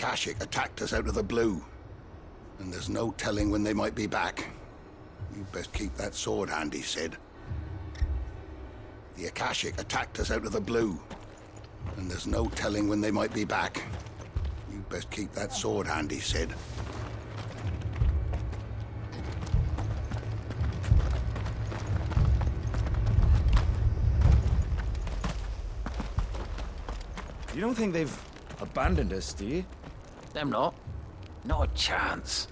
Akashic attacked us out of the blue, and there's no telling when they might be back. You best keep that sword handy, Sid. The Akashic attacked us out of the blue, and there's no telling when they might be back. You best keep that sword handy, Sid. You don't think they've abandoned us, do you? Them not. Not a chance.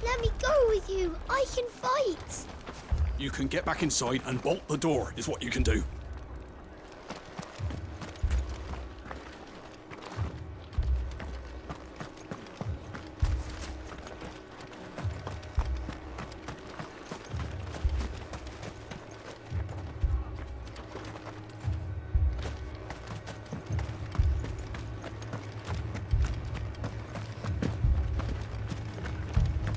Let me go with you. I can fight. You can get back inside and bolt the door, is what you can do.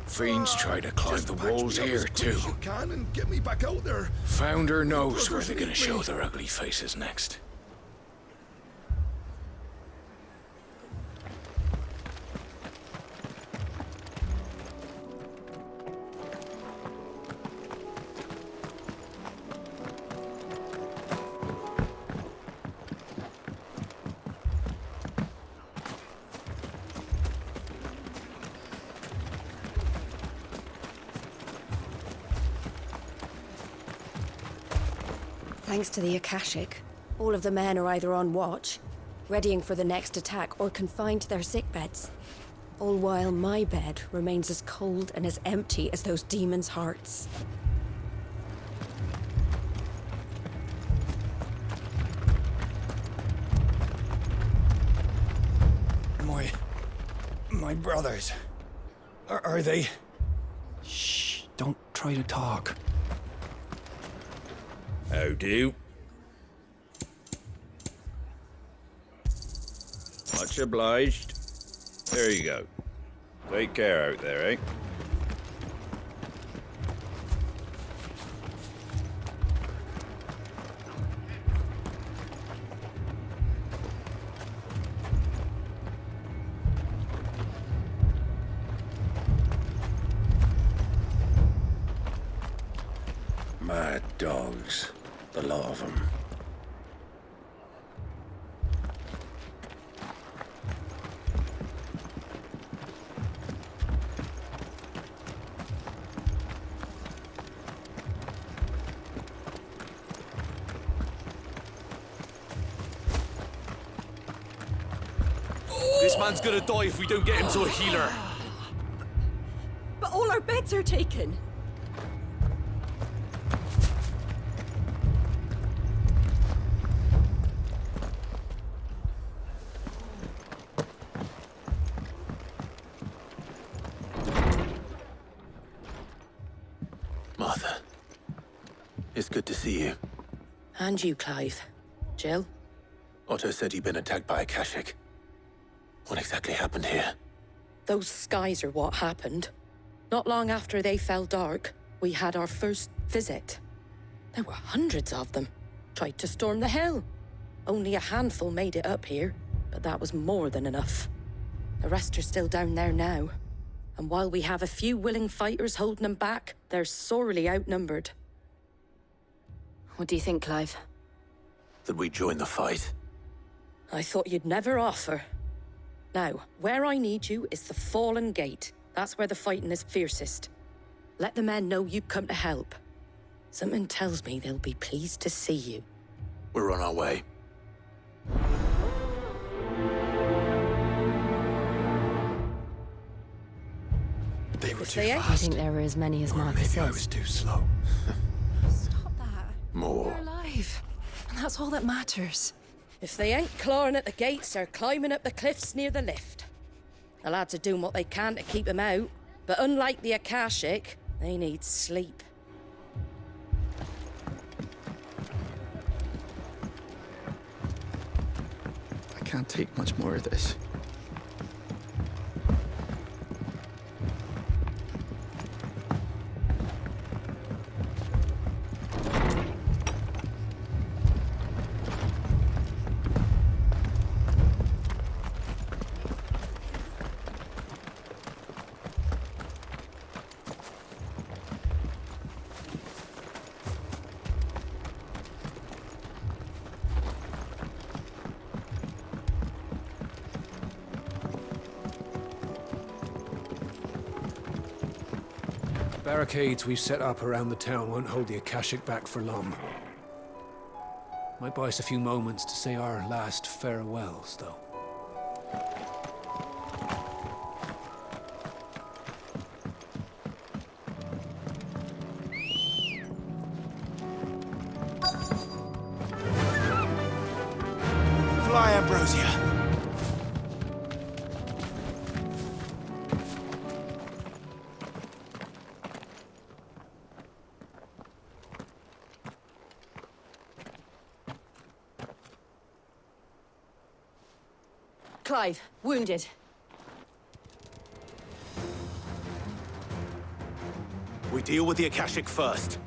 Fiends try to climb the walls here, too. You can and get me back out there. Founder knows where they're gonna show their ugly faces next. Thanks to the Akashic, all of the men are either on watch, readying for the next attack, or confined to their sickbeds. All while my bed remains as cold and as empty as those demons' hearts. My brothers. Are they? Shh, don't try to talk. How do? Much obliged. There you go. Take care out there, eh? Mad dogs. The lot of them. This man's gonna die if we don't get him to a healer. But all our beds are taken! Martha. It's good to see you. And you, Clive. Jill? Otto said he'd been attacked by Akashic. What exactly happened here? Those skies are what happened. Not long after they fell dark, we had our first visit. There were hundreds of them. Tried to storm the hill. Only a handful made it up here, but that was more than enough. The rest are still down there now. And while we have a few willing fighters holding them back, they're sorely outnumbered. What do you think, Clive? That we join the fight? I thought you'd never offer. Now, where I need you is the Fallen Gate. That's where the fighting is fiercest. Let the men know you've come to help. Something tells me they'll be pleased to see you. We're on our way. They were too They ain't. fast. I think there were as many as Or Marcus maybe I says. was too slow. Stop that. More. We're alive. And that's all that matters. If they ain't clawing at the gates or climbing up the cliffs near the lift. The lads are doing what they can to keep him out, but unlike the Akashic, they need sleep. I can't take much more of this. Barricades we've set up around the town won't hold the Akashic back for long. Might buy us a few moments to say our last farewells, though. Fly, Ambrosia! Clive, wounded. We deal with the Akashic first.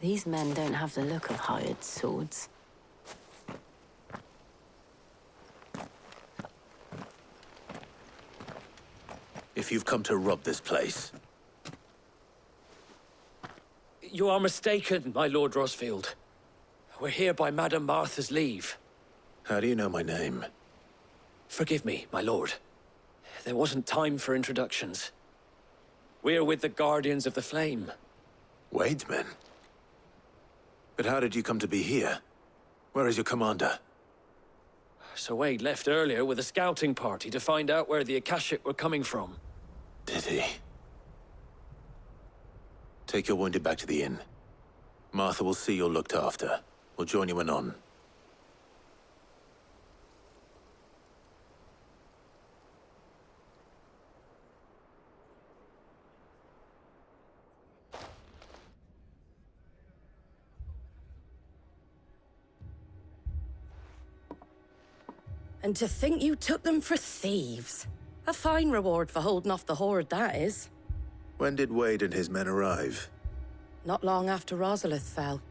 These men don't have the look of hired swords. If you've come to rob this place, You are mistaken, my Lord Rosfield. We're here by Madame Martha's leave. how do you know my name? Forgive me, my lord. There wasn't time for introductions. We're with the Guardians of the Flame. Wade's men? But how did you come to be here? Where is your commander? Sir Wade left earlier with a scouting party to find out where the Akashic were coming from. Did he? Take your wounded back to the inn. Martha will see you're looked after. We'll join you anon. And to think you took them for thieves. A fine reward for holding off the horde, that is. When did Wade and his men arrive? Not long after Rosalith fell.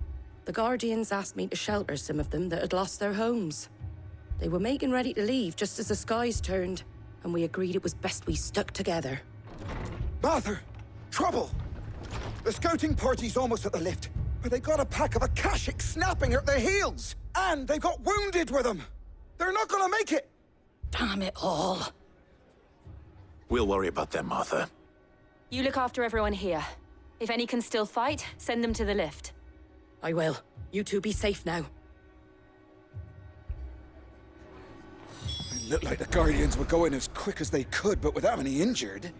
The Guardians asked me to shelter some of them that had lost their homes. They were making ready to leave just as the skies turned, and we agreed it was best we stuck together. Martha! Trouble! The scouting party's almost at the lift, but they got a pack of Akashic snapping at their heels! And they've got wounded with them! They're not gonna make it! Damn it all. We'll worry about them, Martha. You look after everyone here. If any can still fight, send them to the lift. I will. You two be safe now. It looked like the Guardians were going as quick as they could, but without any injured.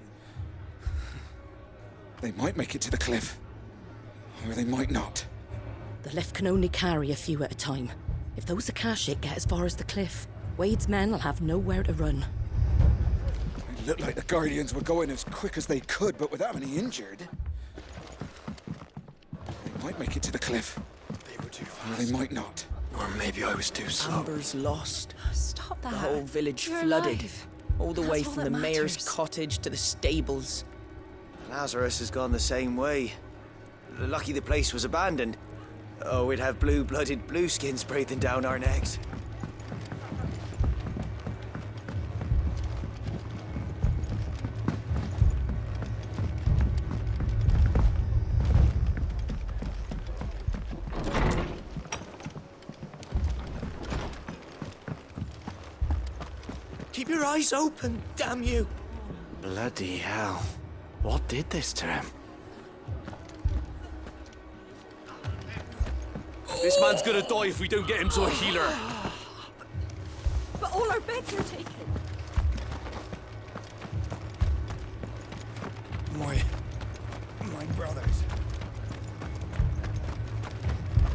They might make it to the cliff. Or they might not. The lift can only carry a few at a time. If those Akashic get as far as the cliff, Wade's men will have nowhere to run. It looked like the Guardians were going as quick as they could, but without any injured. They might make it to the cliff. They were too Or fast. they might not. Or maybe I was too slow. Amber's lost. Stop that. The whole village You're flooded. alive. All the way That's all from that the mayor's matters. cottage to the stables. Lazarus has gone the same way. Lucky the place was abandoned. Oh, we'd have blue-blooded blueskins breathing down our necks. Keep your eyes open, damn you! Bloody hell. What did this to him? This man's gonna die if we don't get him to a healer. But all our beds are taken. My brothers.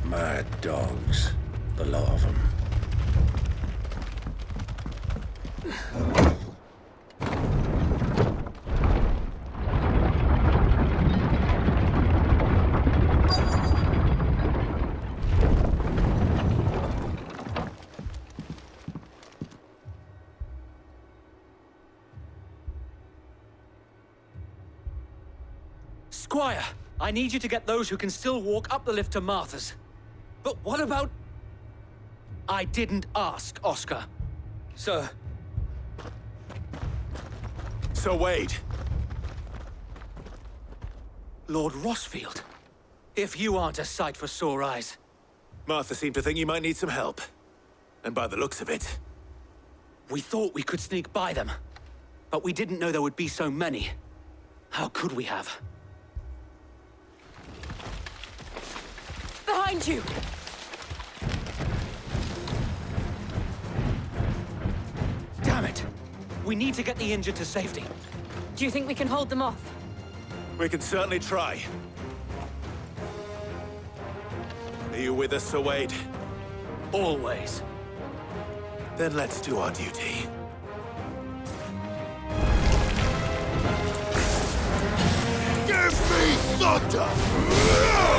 Mad dogs. The lot of them. Squire, I need you to get those who can still walk up the lift to Martha's. But what about... I didn't ask, Oscar. Sir. So, Wade, Lord Rossfield. If you aren't a sight for sore eyes. Martha seemed to think you might need some help. And by the looks of it... We thought we could sneak by them. But we didn't know there would be so many. How could we have? Behind you! Damn it! We need to get the injured to safety. Do you think we can hold them off? We can certainly try. Are you with us, Sir Wade? Always. Then let's do our duty. Give me thunder!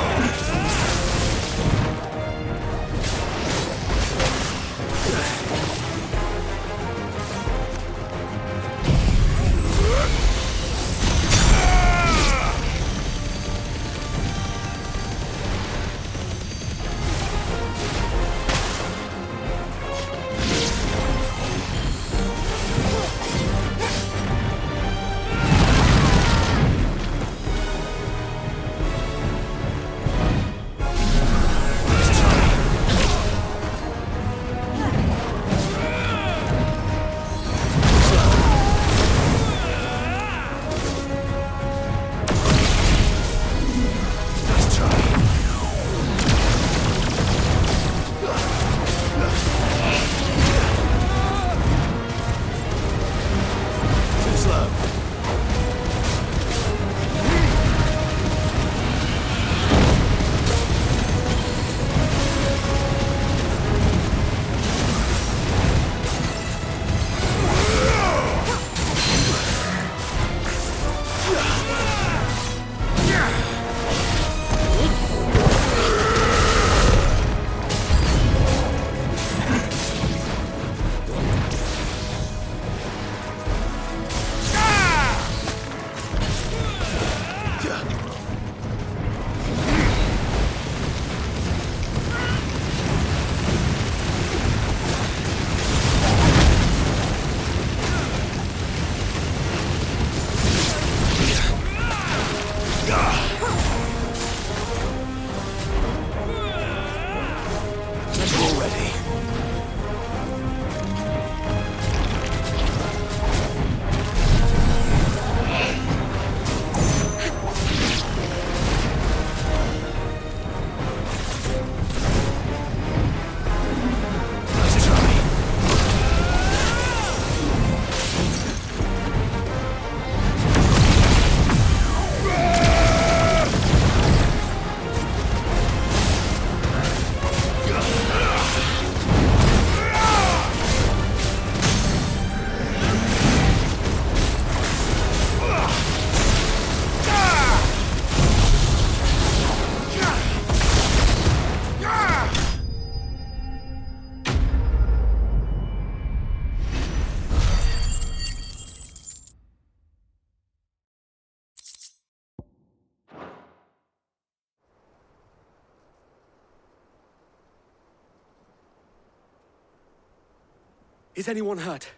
Is anyone hurt?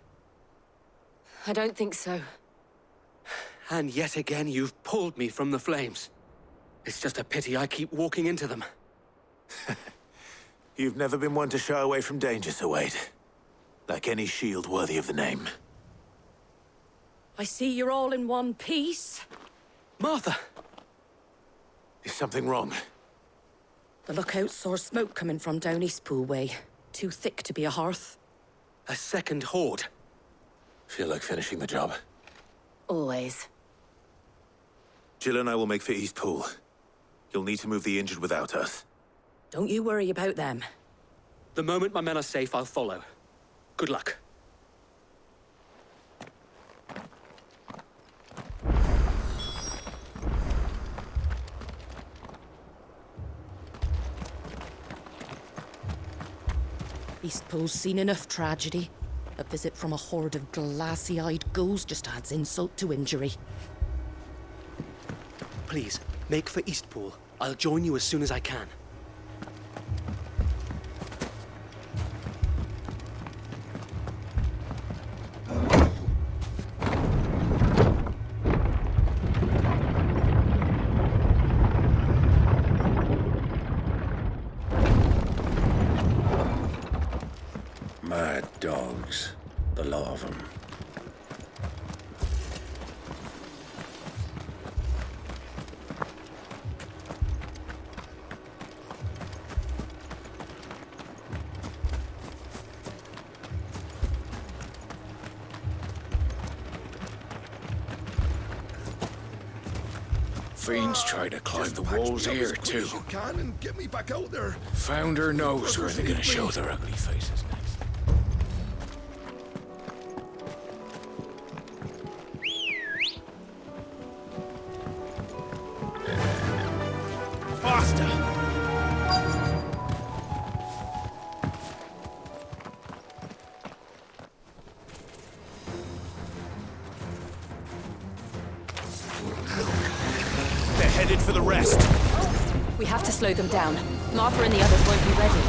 I don't think so. And yet again, you've pulled me from the flames. It's just a pity I keep walking into them. You've never been one to shy away from danger, Sir Wade. Like any shield worthy of the name. I see you're all in one piece. Martha! Is something wrong? The lookout saw smoke coming from down Eastpool way. Too thick to be a hearth. A second horde. Feel like finishing the job. Always. Jill and I will make for Eastpool. You'll need to move the injured without us. Don't you worry about them. The moment my men are safe, I'll follow. Good luck. Eastpool's seen enough tragedy. A visit from a horde of glassy-eyed ghouls just adds insult to injury. Please, make for Eastpool. I'll join you as soon as I can. Mad dogs. The lot of them. Fiends try to climb the walls here, too. You can and get me back out there. Founder knows where they're gonna show their ugly faces next. Faster! They're headed for the rest. We have to slow them down. Martha and the others won't be ready.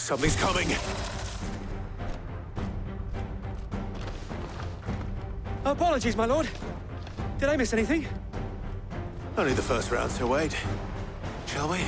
Something's coming. Apologies, my lord. Did I miss anything? Only the first round, Sir Wade. Shall we?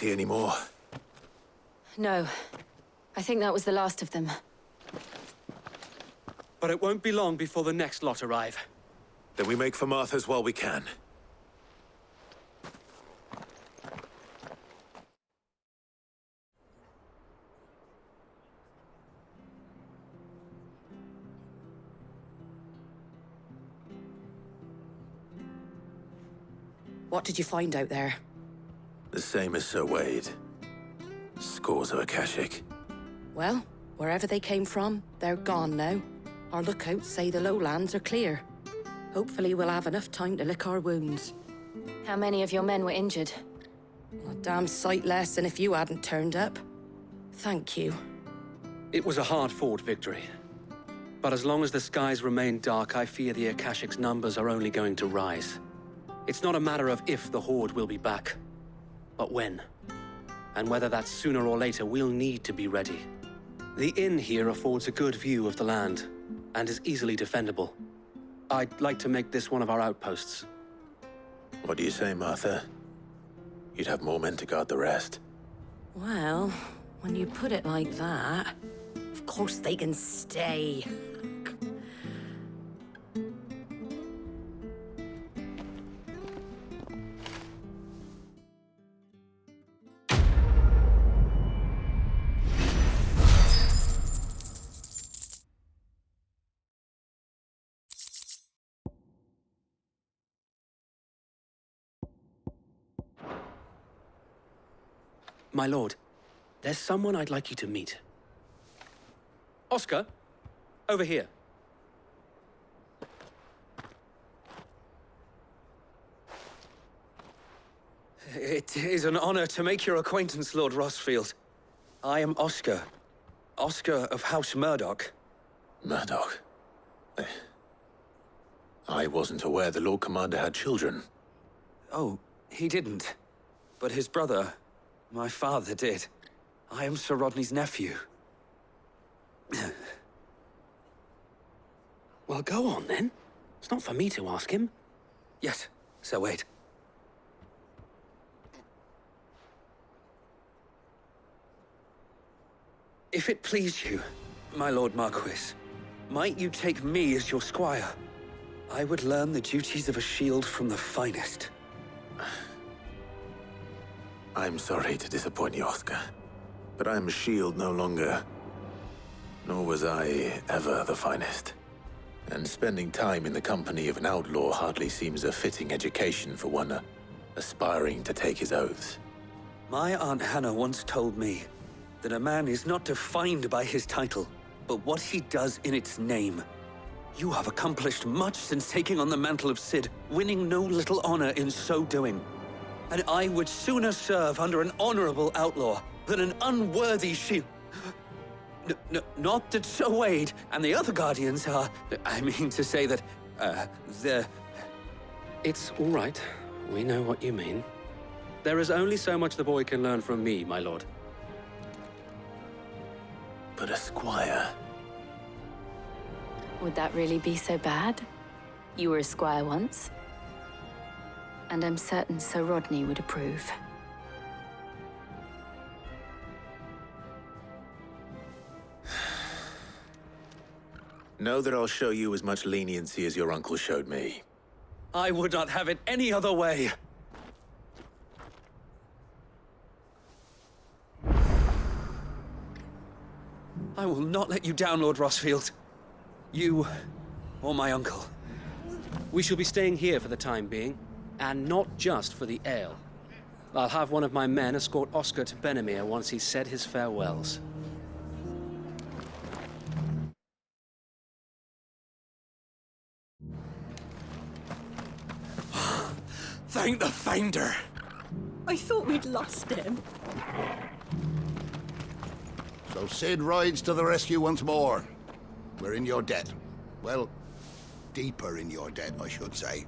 see any more? No. I think that was the last of them. But it won't be long before the next lot arrive. Then we make for Martha's while we can. What did you find out there? The same as Sir Wade. Scores of Akashic. Well, wherever they came from, they're gone now. Our lookouts say the lowlands are clear. Hopefully we'll have enough time to lick our wounds. How many of your men were injured? A damn sight less than if you hadn't turned up. Thank you. It was a hard-fought victory. But as long as the skies remain dark, I fear the Akashic's numbers are only going to rise. It's not a matter of if the Horde will be back, but when. And whether that's sooner or later, we'll need to be ready. The inn here affords a good view of the land, and is easily defendable. I'd like to make this one of our outposts. What do you say, Martha? You'd have more men to guard the rest. Well, when you put it like that, of course they can stay. My lord, there's someone I'd like you to meet. Oscar, over here. It is an honor to make your acquaintance, Lord Rossfield. I am Oscar. Oscar of House Murdoch. Murdoch? I wasn't aware the Lord Commander had children. Oh, he didn't. But his brother, my father, did. I am Sir Rodney's nephew. Well, go on, then. It's not for me to ask him. Yes, Sir Wade. If it please you, my Lord Marquis, might you take me as your squire? I would learn the duties of a shield from the finest. I'm sorry to disappoint you, Oscar, but I'm a shield no longer. Nor was I ever the finest. And spending time in the company of an outlaw hardly seems a fitting education for one aspiring to take his oaths. My Aunt Hannah once told me that a man is not defined by his title, but what he does in its name. You have accomplished much since taking on the mantle of Cid, winning no little honor in so doing. And I would sooner serve under an honorable outlaw than an unworthy shield. Not that Sir Wade and the other Guardians are... I mean to say that, they're... It's all right. We know what you mean. There is only so much the boy can learn from me, my lord. But a squire... Would that really be so bad? You were a squire once. And I'm certain Sir Rodney would approve. Know that I'll show you as much leniency as your uncle showed me. I would not have it any other way. I will not let you down, Lord Rossfield. You or my uncle. We shall be staying here for the time being, and not just for the ale. I'll have one of my men escort Oscar to Benimir once he's said his farewells. Thank the Finder! I thought we'd lost him. So Cid rides to the rescue once more. We're in your debt. Well, deeper in your debt, I should say.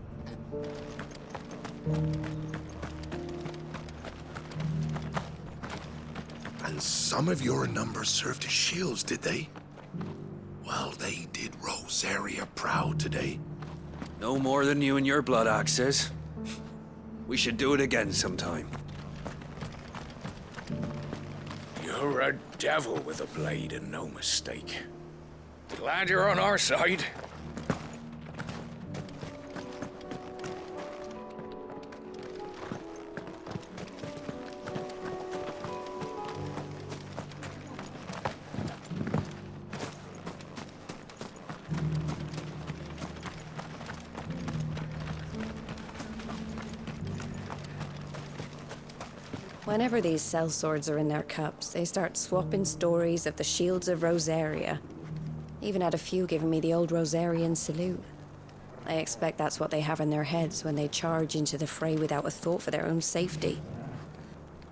And some of your numbers served as shields, did they? Well, they did Rosaria proud today. No more than you and your blood axes. We should do it again sometime. You're a devil with a blade and no mistake. Glad you're on our side. Whenever these sellswords are in their cups, they start swapping stories of the shields of Rosaria. Even had a few giving me the old Rosarian salute. I expect that's what they have in their heads when they charge into the fray without a thought for their own safety.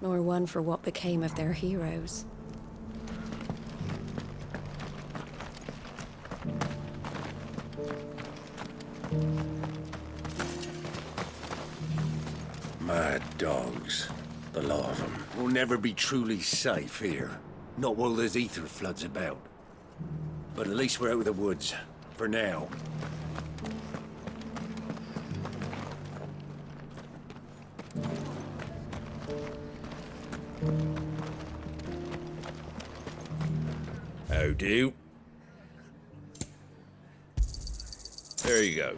Nor one for what became of their heroes. Mad dogs. The lot of them. We'll never be truly safe here. Not while there's ether floods about. But at least we're out of the woods. For now. How do? There you go.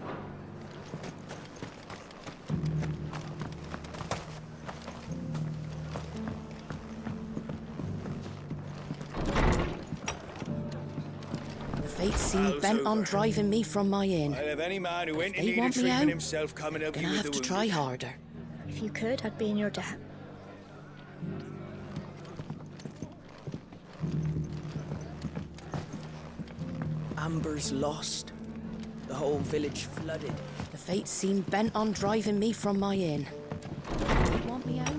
Fate seemed bent on driving me from my inn. I'll have any man who ain't If they in need of want me treatment out, himself coming out Gonna here with have the to try wounded. harder. If you could, I'd be in your debt. Amber's lost. The whole village flooded. The Fates seem bent on driving me from my inn. They want me out?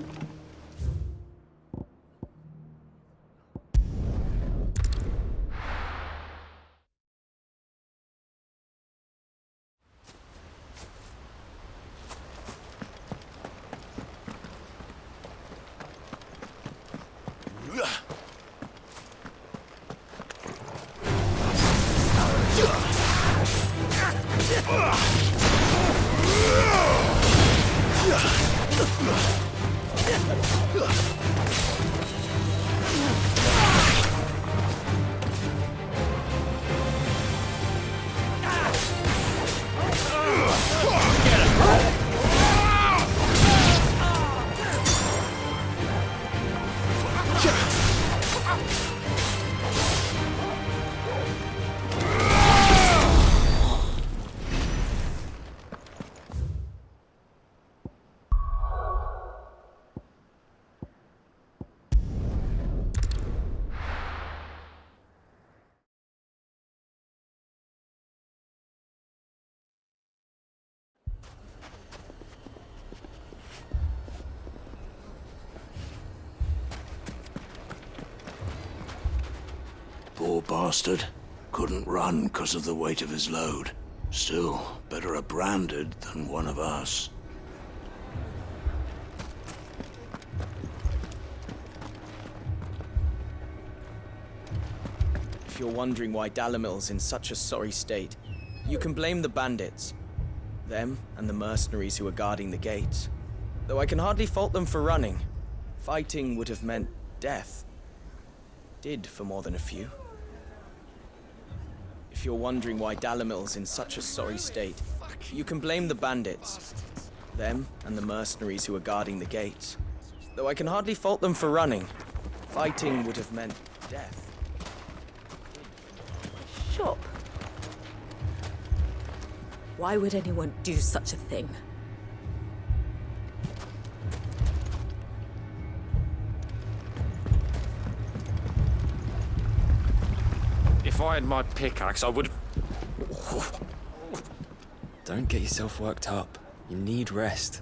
Poor bastard. Couldn't run 'cause of the weight of his load. Still, better a branded than one of us. If you're wondering why Dalamil's in such a sorry state, you can blame the bandits. Them and the mercenaries who are guarding the gates. Though I can hardly fault them for running. Fighting would have meant death. Did for more than a few. If you're wondering why Dalamil's in such a sorry state, you can blame the bandits. Them and the mercenaries who are guarding the gates. Though I can hardly fault them for running. Fighting would have meant death. Shop? Why would anyone do such a thing? If I had my pickaxe, I would have... Don't get yourself worked up. You need rest.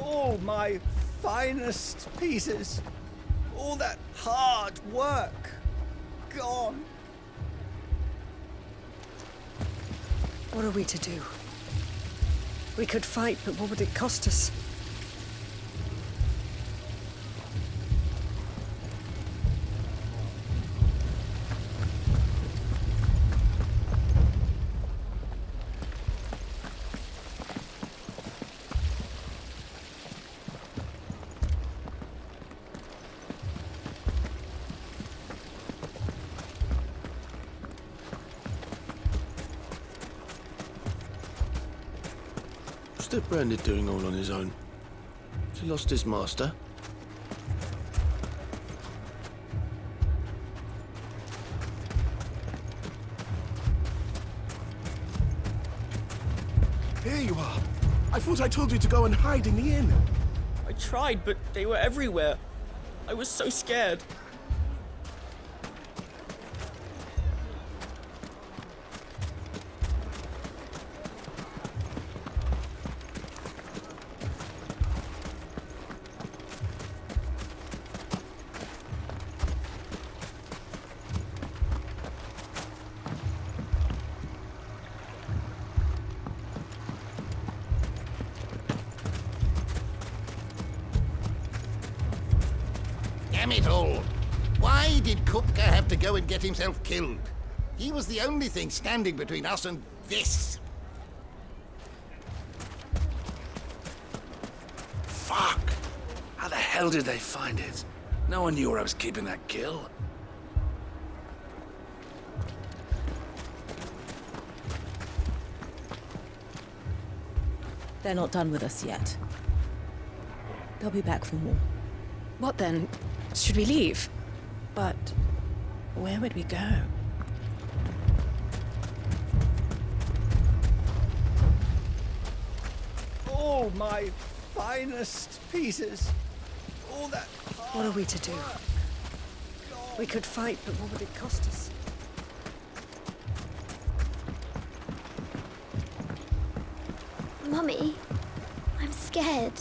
All my finest pieces. All that hard work. Gone. What are we to do? We could fight, but what would it cost us? the bandit doing all on his own? Has he lost his master? Here you are. I thought I told you to go and hide in the inn. I tried, but they were everywhere. I was so scared. Damn it all! Why did Kupka have to go and get himself killed? He was the only thing standing between us and this. Fuck! How the hell did they find it? No one knew I was keeping that kill. They're not done with us yet. They'll be back for more. What then? Should we leave? But where would we go? All my finest pieces. All that. What are we to do? We could fight, but what would it cost us? Mummy, I'm scared.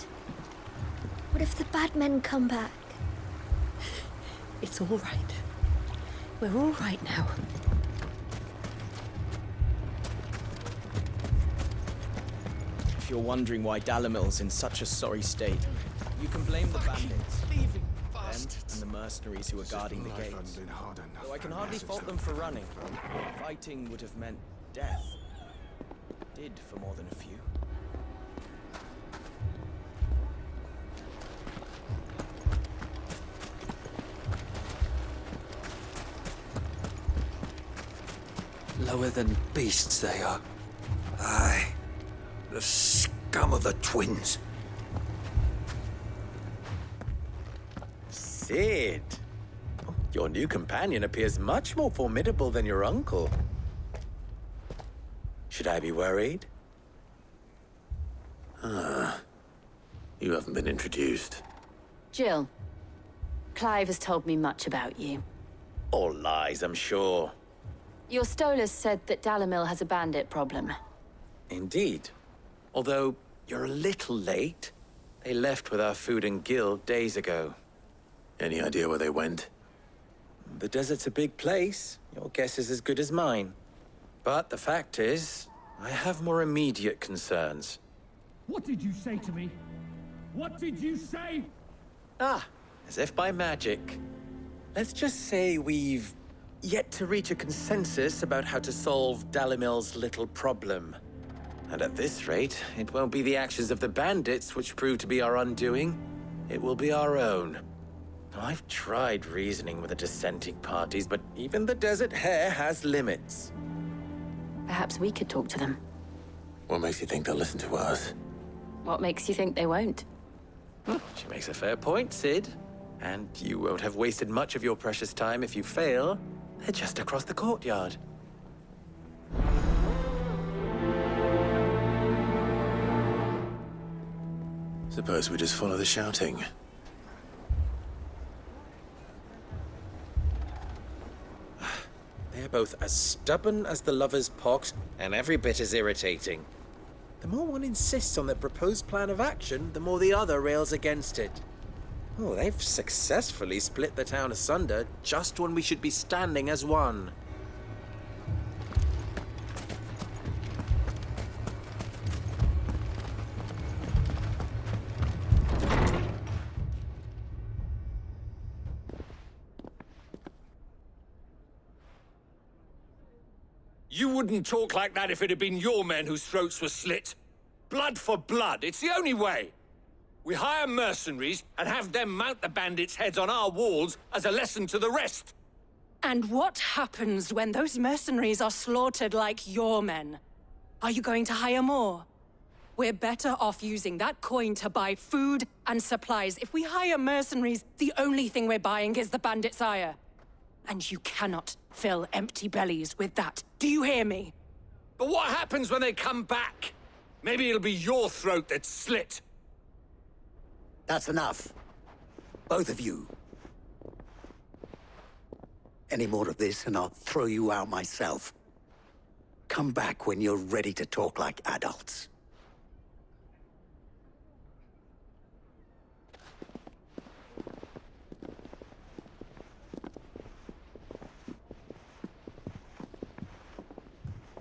What if the bad men come back? It's all right. We're all right now. If you're wondering why Dalimil's in such a sorry state, you can blame the bandits. Them and the mercenaries who are guarding the gates. Though I can hardly fault them for running. Fighting would have meant death. Did for more than a few. Lower than beasts they are. Aye. The scum of the twins. Sid! Your new companion appears much more formidable than your uncle. Should I be worried? You haven't been introduced. Jill, Clive has told me much about you. All lies, I'm sure. Your Stolas said that Dalimil has a bandit problem. Indeed. Although, you're a little late. They left with our food and guild days ago. Any idea where they went? The desert's a big place. Your guess is as good as mine. But the fact is, I have more immediate concerns. What did you say to me? What did you say? As if by magic. Let's just say we've yet to reach a consensus about how to solve Dalimil's little problem. And at this rate, it won't be the actions of the bandits which prove to be our undoing. It will be our own. I've tried reasoning with the dissenting parties, but even the Desert Hare has limits. Perhaps we could talk to them. What makes you think they'll listen to us? What makes you think they won't? She makes a fair point, Sid. And you won't have wasted much of your precious time if you fail. They're just across the courtyard. Suppose we just follow the shouting. They're both as stubborn as the lover's pox, and every bit as irritating. The more one insists on their proposed plan of action, the more the other rails against it. Oh, they've successfully split the town asunder just when we should be standing as one. You wouldn't talk like that if it had been your men whose throats were slit. Blood for blood, it's the only way. We hire mercenaries and have them mount the bandits' heads on our walls as a lesson to the rest. And what happens when those mercenaries are slaughtered like your men? Are you going to hire more? We're better off using that coin to buy food and supplies. If we hire mercenaries, the only thing we're buying is the bandit's ire. And you cannot fill empty bellies with that. Do you hear me? But what happens when they come back? Maybe it'll be your throat that's slit. That's enough. Both of you. Any more of this and I'll throw you out myself. Come back when you're ready to talk like adults.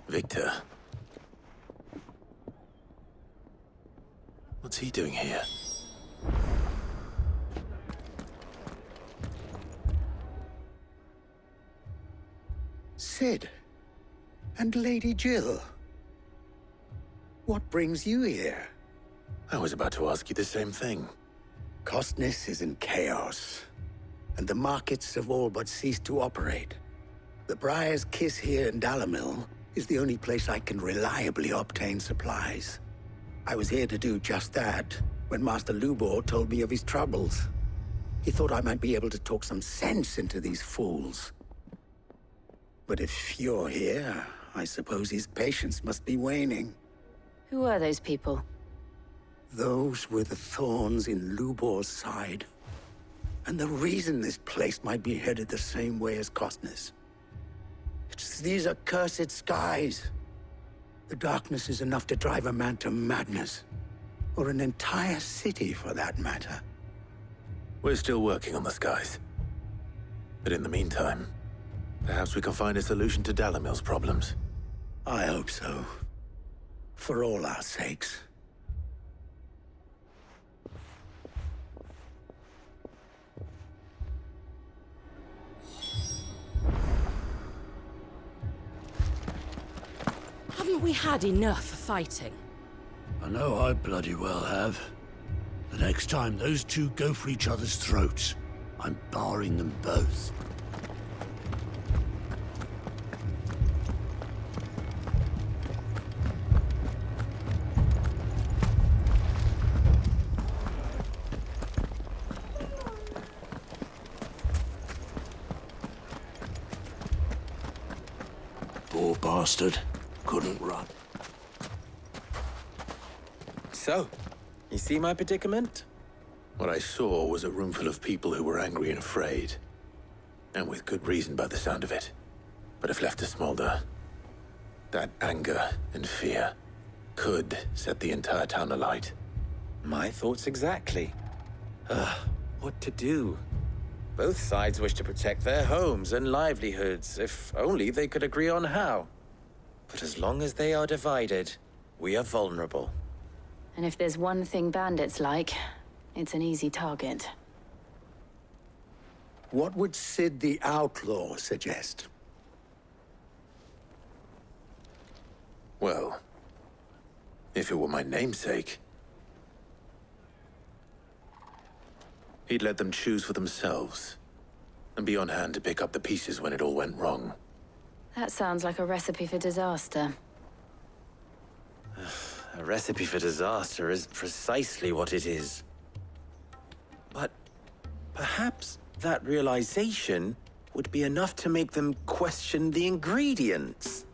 Victor. What's he doing here? Sid. And Lady Jill. What brings you here? I was about to ask you the same thing. Costness is in chaos, and the markets have all but ceased to operate. The Briar's Kiss here in Dalamil is the only place I can reliably obtain supplies. I was here to do just that when Master Lubor told me of his troubles. He thought I might be able to talk some sense into these fools. But if you're here, I suppose his patience must be waning. Who are those people? Those were the thorns in Lubor's side. And the reason this place might be headed the same way as Costness. It's these accursed skies. The darkness is enough to drive a man to madness. Or an entire city, for that matter. We're still working on the skies. But in the meantime, perhaps we can find a solution to Dalamil's problems. I hope so. For all our sakes. Haven't we had enough fighting? I know I bloody well have. The next time those two go for each other's throats, I'm barring them both. Poor bastard. Couldn't run. So, you see my predicament? What I saw was a room full of people who were angry and afraid. And with good reason by the sound of it. But if left to smolder, that anger and fear could set the entire town alight. My thoughts exactly. What to do? Both sides wish to protect their homes and livelihoods, if only they could agree on how. But as long as they are divided, we are vulnerable. And if there's one thing bandits like, it's an easy target. What would Sid the Outlaw suggest? Well, if it were my namesake, he'd let them choose for themselves and be on hand to pick up the pieces when it all went wrong. That sounds like a recipe for disaster. A recipe for disaster is precisely what it is. But perhaps that realization would be enough to make them question the ingredients.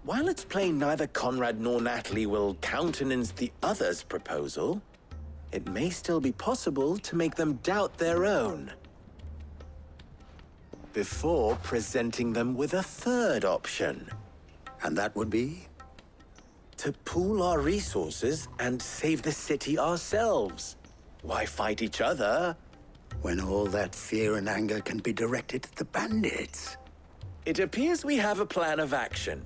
While it's plain neither Conrad nor Natalie will countenance the other's proposal, it may still be possible to make them doubt their own. Before presenting them with a third option. And that would be? To pool our resources and save the city ourselves. Why fight each other? When all that fear and anger can be directed at the bandits. It appears we have a plan of action.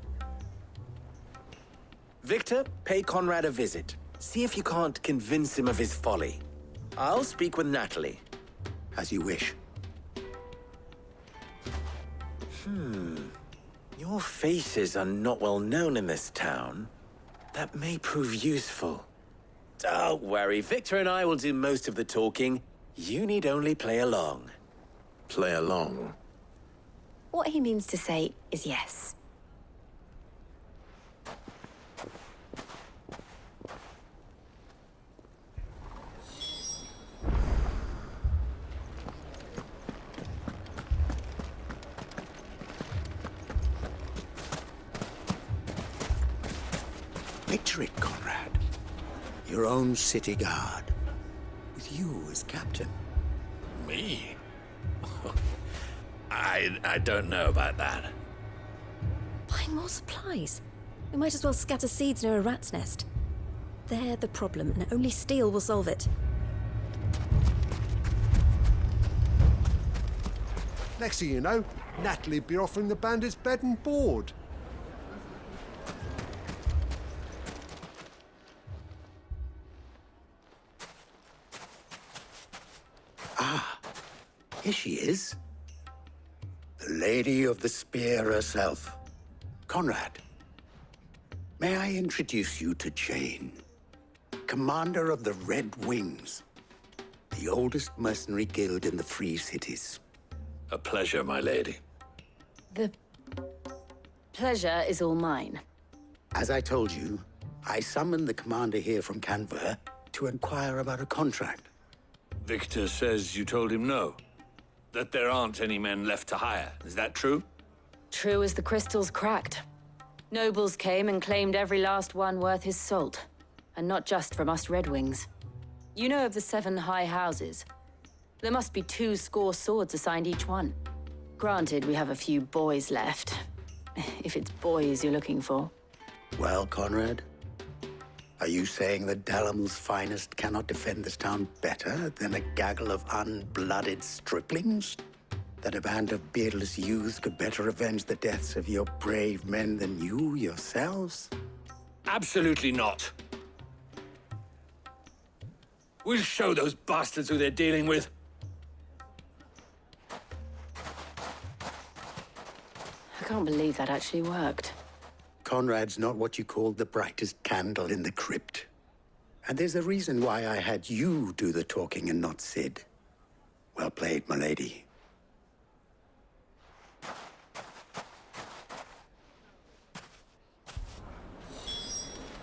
Victor, pay Conrad a visit. See if you can't convince him of his folly. I'll speak with Natalie. As you wish. Your faces are not well known in this town. That may prove useful. Don't worry, Victor and I will do most of the talking. You need only play along. Play along? What he means to say is yes. Picture it, Conrad. Your own city guard, with you as captain. Me? I don't know about that. Buying more supplies? We might as well scatter seeds near a rat's nest. They're the problem, and only steel will solve it. Next thing you know, Natalie'd be offering the bandits bed and board. Ah, here she is. The Lady of the Spear herself. Conrad, may I introduce you to Jane, commander of the Red Wings, the oldest mercenary guild in the Free Cities. A pleasure, my lady. The pleasure is all mine. As I told you, I summoned the commander here from Canver to inquire about a contract. Victor says you told him no. That there aren't any men left to hire. Is that true? True as the crystals cracked. Nobles came and claimed every last one worth his salt. And not just from us Red Wings. You know of the 7 high houses. There must be 2 swords assigned each one. Granted, we have a few boys left. If it's boys you're looking for. Well, Conrad, are you saying that Dalamil's finest cannot defend this town better than a gaggle of unblooded striplings? That a band of beardless youths could better avenge the deaths of your brave men than you yourselves? Absolutely not. We'll show those bastards who they're dealing with. I can't believe that actually worked. Conrad's not what you called the brightest candle in the crypt. And there's a reason why I had you do the talking and not Sid. Well played, my lady.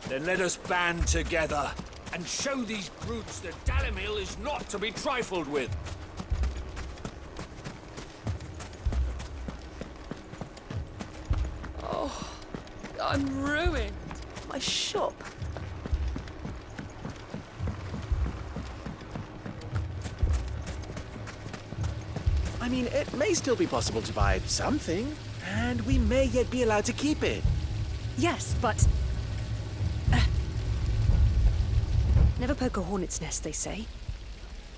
Then let us band together and show these brutes that Dalamil is not to be trifled with. Oh, I'm ruined. My shop. I mean, it may still be possible to buy something, and we may yet be allowed to keep it. Yes, but... Never poke a hornet's nest, they say.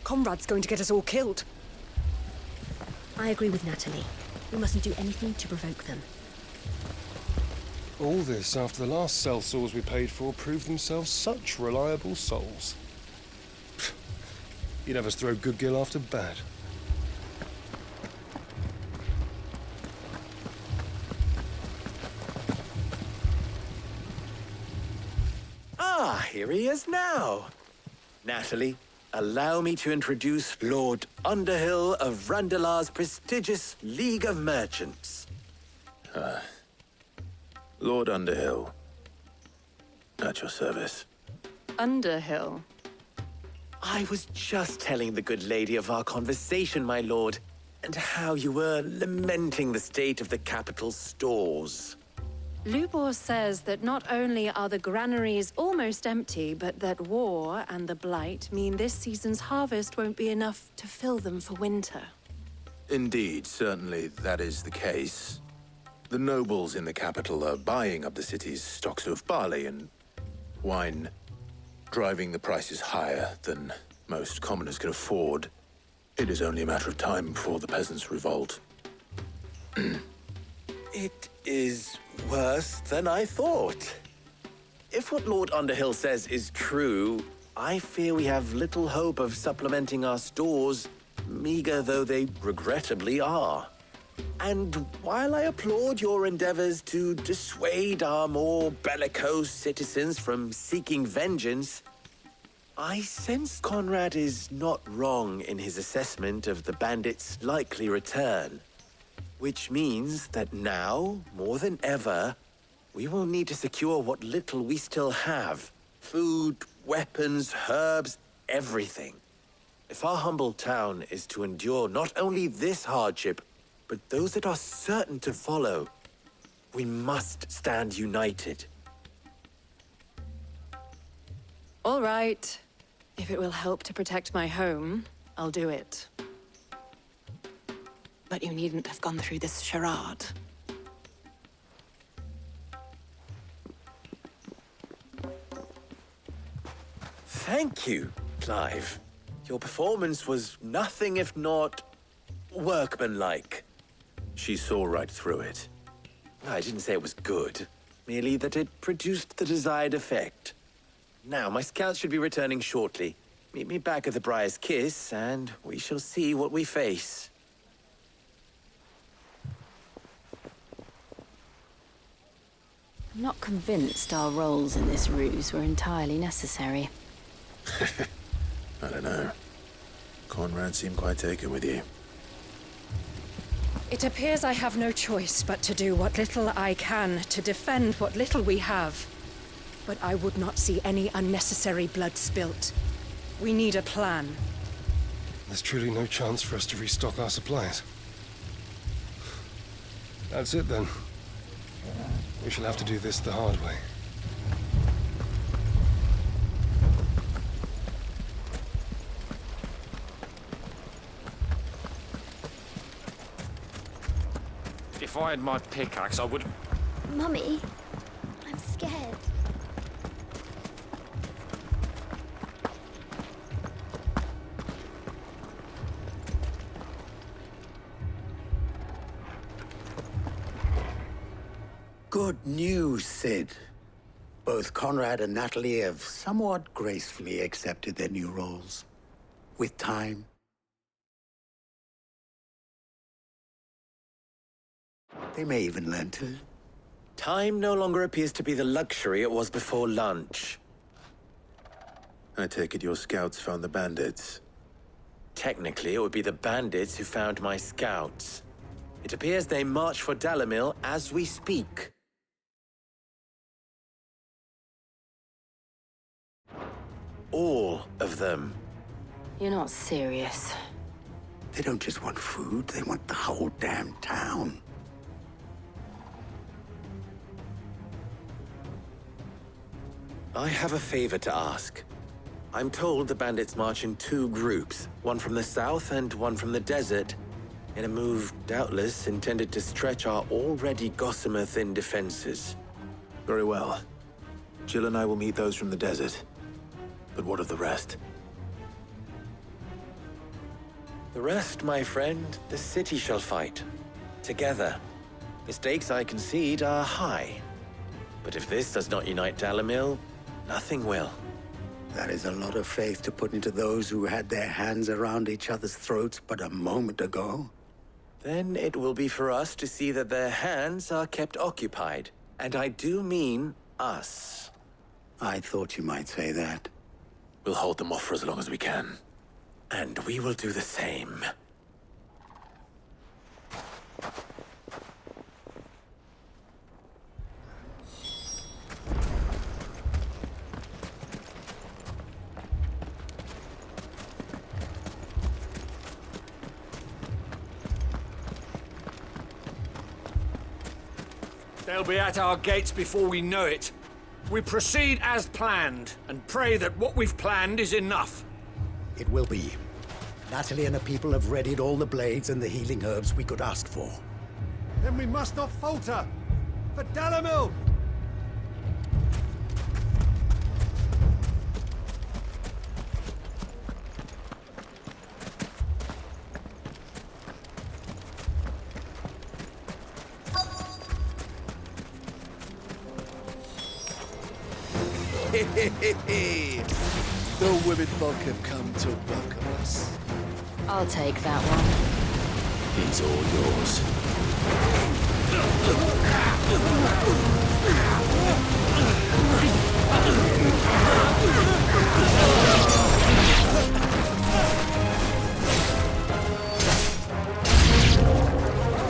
Conrad's going to get us all killed. I agree with Natalie. We mustn't do anything to provoke them. All this after the last sellswords we paid for proved themselves such reliable souls. You'd have us throw good gill after bad. Ah, here he is now. Natalie, allow me to introduce Lord Underhill of Randalar's prestigious League of Merchants. Lord Underhill. At your service. Underhill? I was just telling the good lady of our conversation, my lord, and how you were lamenting the state of the capital's stores. Lubor says that not only are the granaries almost empty, but that war and the Blight mean this season's harvest won't be enough to fill them for winter. Indeed, certainly that is the case. The nobles in the capital are buying up the city's stocks of barley and wine, driving the prices higher than most commoners can afford. It is only a matter of time before the peasants revolt. It is worse than I thought. If what Lord Underhill says is true, I fear we have little hope of supplementing our stores, meager though they regrettably are. And while I applaud your endeavors to dissuade our more bellicose citizens from seeking vengeance, I sense Conrad is not wrong in his assessment of the bandits' likely return. Which means that now, more than ever, we will need to secure what little we still have. Food, weapons, herbs, everything. If our humble town is to endure not only this hardship, but those that are certain to follow, we must stand united. All right. If it will help to protect my home, I'll do it. But you needn't have gone through this charade. Thank you, Clive. Your performance was nothing if not workmanlike. She saw right through it. I didn't say it was good, merely that it produced the desired effect. Now, my scouts should be returning shortly. Meet me back at the Briar's Kiss, and we shall see what we face. I'm not convinced our roles in this ruse were entirely necessary. I don't know. Conrad seemed quite taken with you. It appears I have no choice but to do what little I can to defend what little we have. But I would not see any unnecessary blood spilt. We need a plan. There's truly no chance for us to restock our supplies. That's it then. We shall have to do this the hard way. If I had my pickaxe, I would... Mummy, I'm scared. Good news, Sid. Both Conrad and Natalie have somewhat gracefully accepted their new roles. With time, they may even learn to. Time no longer appears to be the luxury it was before lunch. I take it your scouts found the bandits. Technically, it would be the bandits who found my scouts. It appears they march for Dalamil as we speak. All of them. You're not serious. They don't just want food, they want the whole damn town. I have a favor to ask. I'm told the bandits march in two groups, one from the south and one from the desert, in a move doubtless intended to stretch our already gossamer-thin defenses. Very well. Jill and I will meet those from the desert. But what of the rest? The rest, my friend, the city shall fight. Together. The stakes, I concede, are high. But if this does not unite Dalamil, nothing will. That is a lot of faith to put into those who had their hands around each other's throats but a moment ago. Then it will be for us to see that their hands are kept occupied. And I do mean us. I thought you might say that. We'll hold them off for as long as we can. And we will do the same. They'll be at our gates before we know it. We proceed as planned, and pray that what we've planned is enough. It will be. Natalie and the people have readied all the blades and the healing herbs we could ask for. Then we must not falter! For Dalamil! The women folk have come to welcome us. I'll take that one. He's all yours.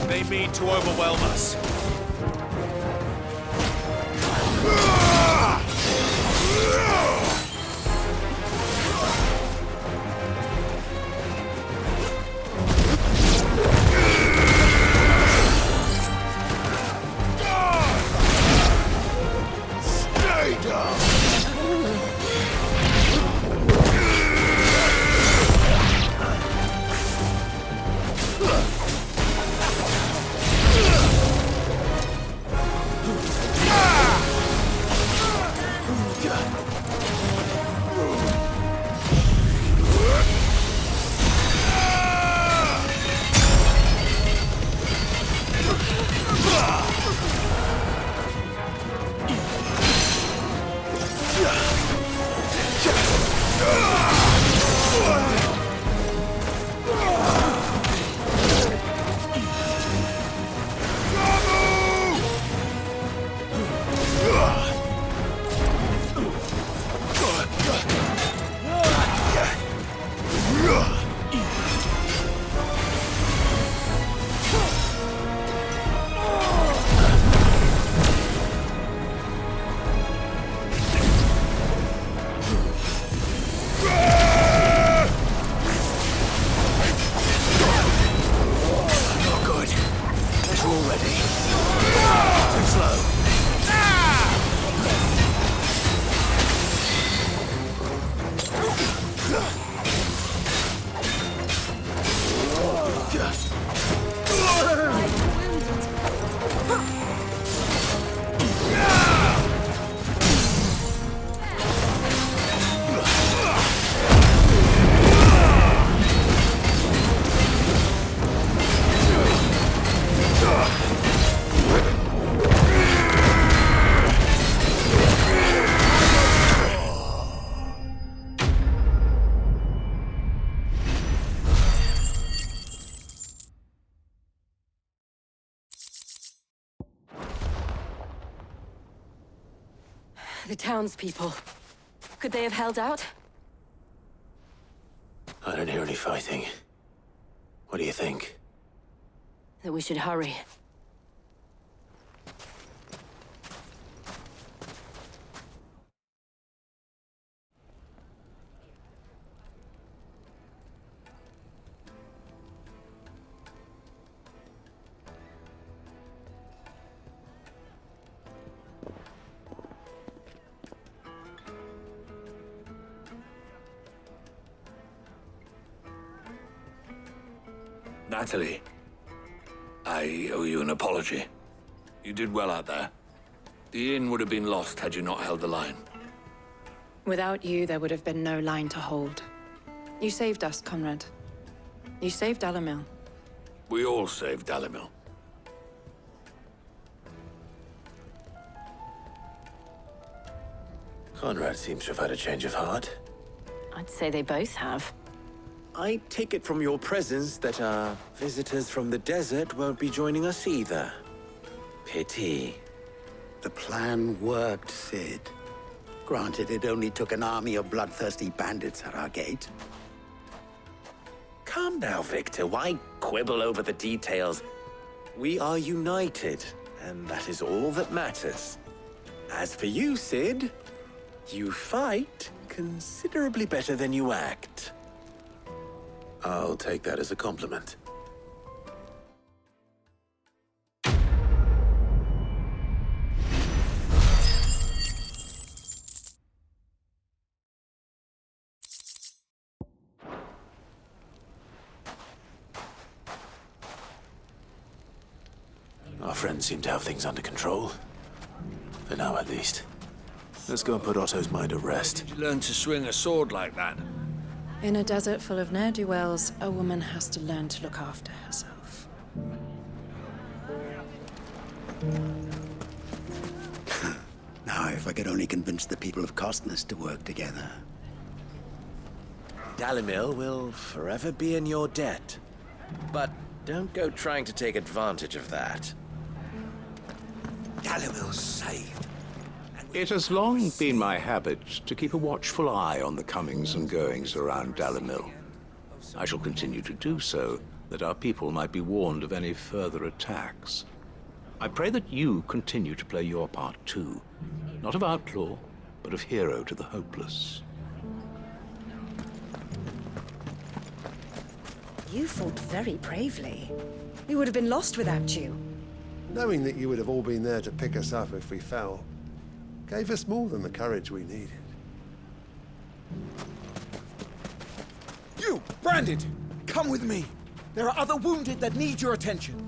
They mean to overwhelm us. Stay down! The townspeople. Could they have held out? I don't hear any fighting. What do you think? That we should hurry. Natalie, I owe you an apology. You did well out there. The inn would have been lost had you not held the line. Without you, there would have been no line to hold. You saved us, Conrad. You saved Dalamil. We all saved Dalamil. Conrad seems to have had a change of heart. I'd say they both have. I take it from your presence that our visitors from the desert won't be joining us either. Pity. The plan worked, Sid. Granted, it only took an army of bloodthirsty bandits at our gate. Calm now, Victor. Why quibble over the details? We are united, and that is all that matters. As for you, Sid, you fight considerably better than you act. I'll take that as a compliment. Our friends seem to have things under control. For now, at least. Let's go and put Otto's mind at rest. Did you learn to swing a sword like that? In a desert full of ne'er-do-wells, a woman has to learn to look after herself. Now, if I could only convince the people of Costness to work together. Dalamil will forever be in your debt. But don't go trying to take advantage of that. Dalamil's saved. It has long been my habit to keep a watchful eye on the comings and goings around Dalamil. I shall continue to do so, that our people might be warned of any further attacks. I pray that you continue to play your part too, not of outlaw, but of hero to the hopeless. You fought very bravely. We would have been lost without you. Knowing that you would have all been there to pick us up if we fell, gave us more than the courage we needed. You, Branded! Come with me! There are other wounded that need your attention.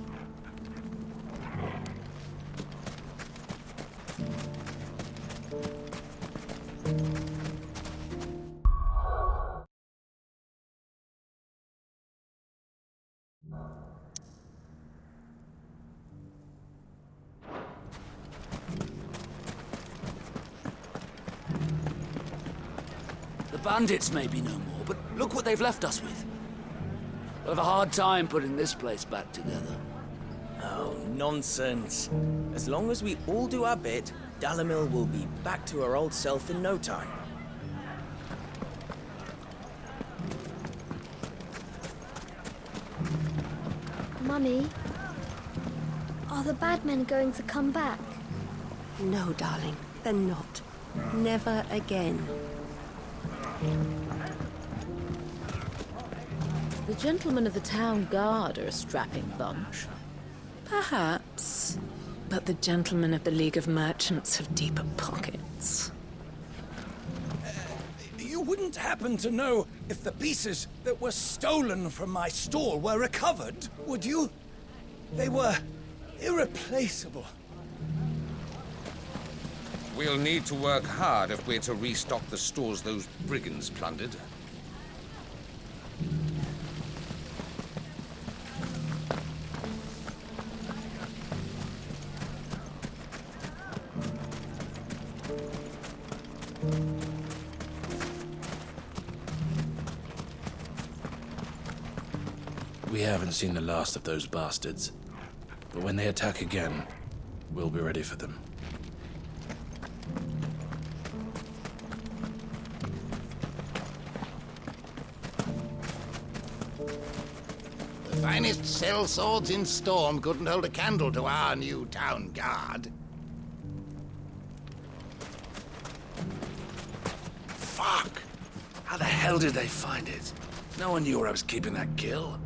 The bandits may be no more, but look what they've left us with. We'll have a hard time putting this place back together. Oh, nonsense. As long as we all do our bit, Dalamil will be back to her old self in no time. Mummy, are the bad men going to come back? No, darling, they're not. Never again. The gentlemen of the town guard are a strapping bunch. Perhaps. But the gentlemen of the League of Merchants have deeper pockets. You wouldn't happen to know if the pieces that were stolen from my stall were recovered, would you? They were irreplaceable. We'll need to work hard if we're to restock the stores those brigands plundered. We haven't seen the last of those bastards. But when they attack again, we'll be ready for them. finest sellswords in Storm couldn't hold a candle to our new town guard. Fuck! How the hell did they find it? No one knew where I was keeping that gill.